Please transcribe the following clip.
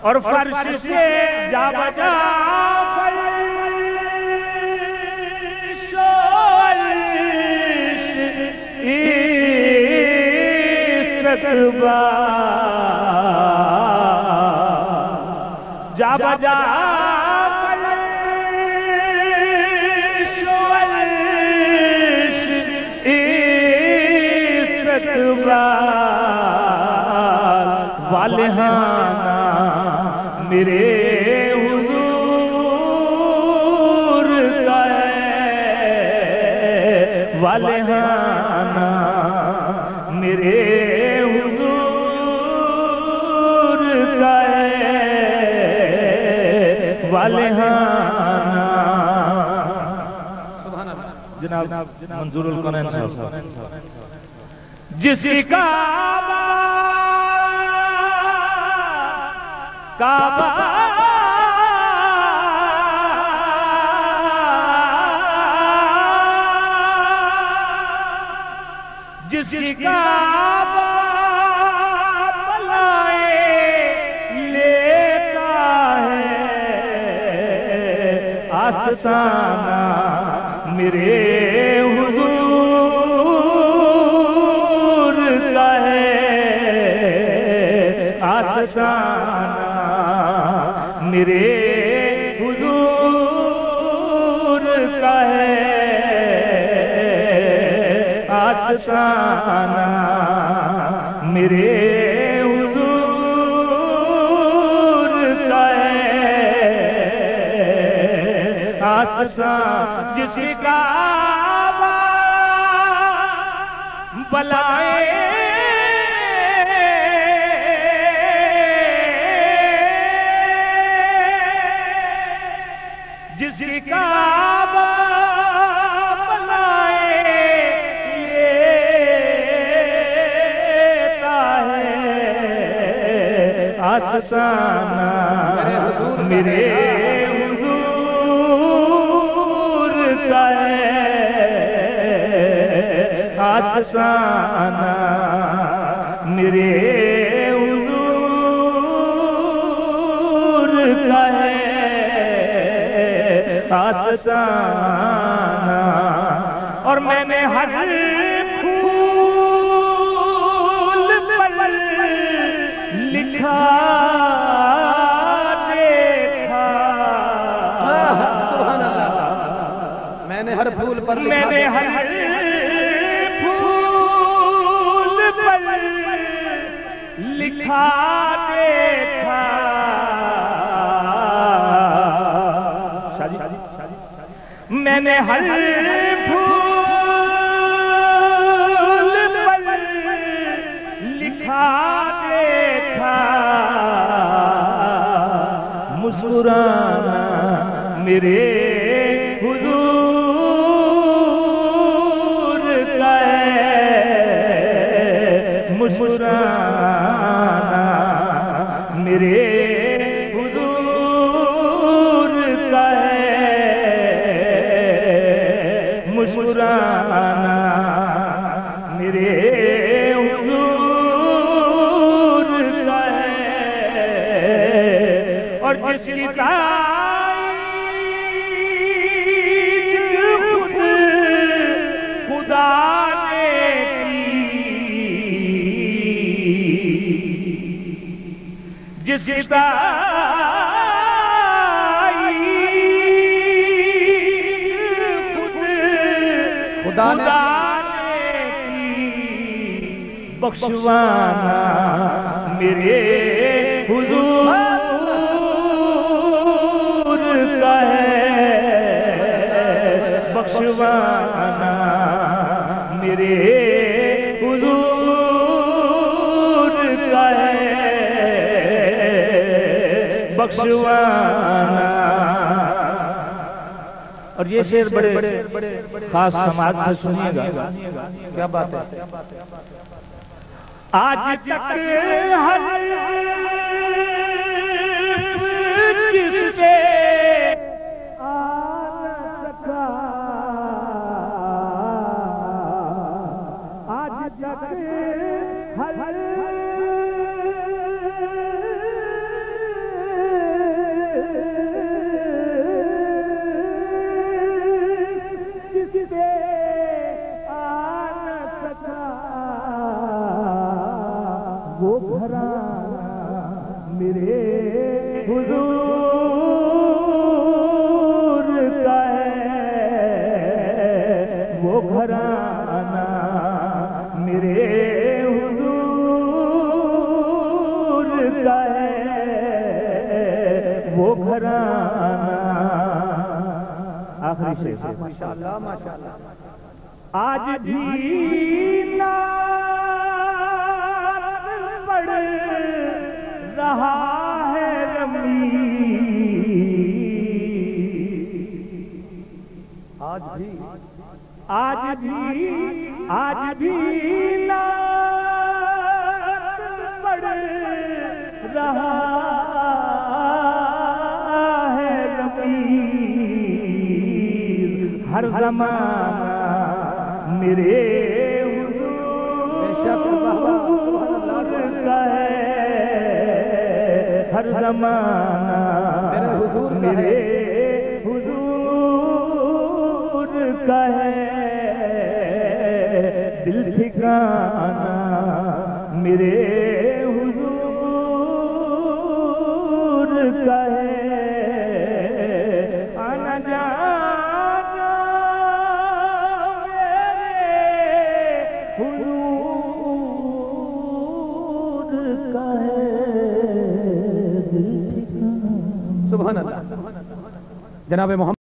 اور فرش سے جا بجا جا بجا والہانا میرے حضور کا ہے والہانا میرے حضور کا ہے والہانا جناب منظور القرآن صاحب جس کعبہ کعبہ جس کعبہ بلائے لیتا ہے آستانہ میرے حضور کا ہے آستانہ میرے حضور کا ہے آستانہ میرے حضور کا ہے آستانہ جس کعبہ بلائے جس کعبہ بلائے لیتا ہے آستانہ میرے حضور کا ہے آستانہ میرے حضور کا ہے آستانہ اور میں نے ہر پھول پر لکھا دیکھا سبحان اللہ میں نے ہر پھول پر میں نے ہر پھول پر لکھا دیکھا میں نے ہر پھول پر لکھا دیکھا مسکرانا میرے حضور کا ہے مسکرانا میرے حضور کا ہے مسکرانا میرے حضور کا ہے اور جس کی تعریف خدا نے کی جس کی خدا نے بخشوانا میرے حضور کا ہے بخشوانا میرے حضور کا ہے بخشوانا اور یہ شعر بڑے خاص سماعت سے سنیے گا کیا بات ہے آج تک ہر جس سے آ سکا آج تک ہر حضور کا ہے وہ گھرانہ، میرے حضور کا ہے وہ گھرانہ۔ آخری شعر ماشاءاللہ ماشاءاللہ۔ آج بھی ناز پڑ رہا ہے رمی، آج بھی ناز پڑ رہا ہے رمی، ہر زمانہ میرے حضور کا ہے، ہر زمانہ میرے حضور کا ہے، دل ٹھکانہ میرے حضور کا ہے، آنا جانا سبحان اللہ۔ جناب محمد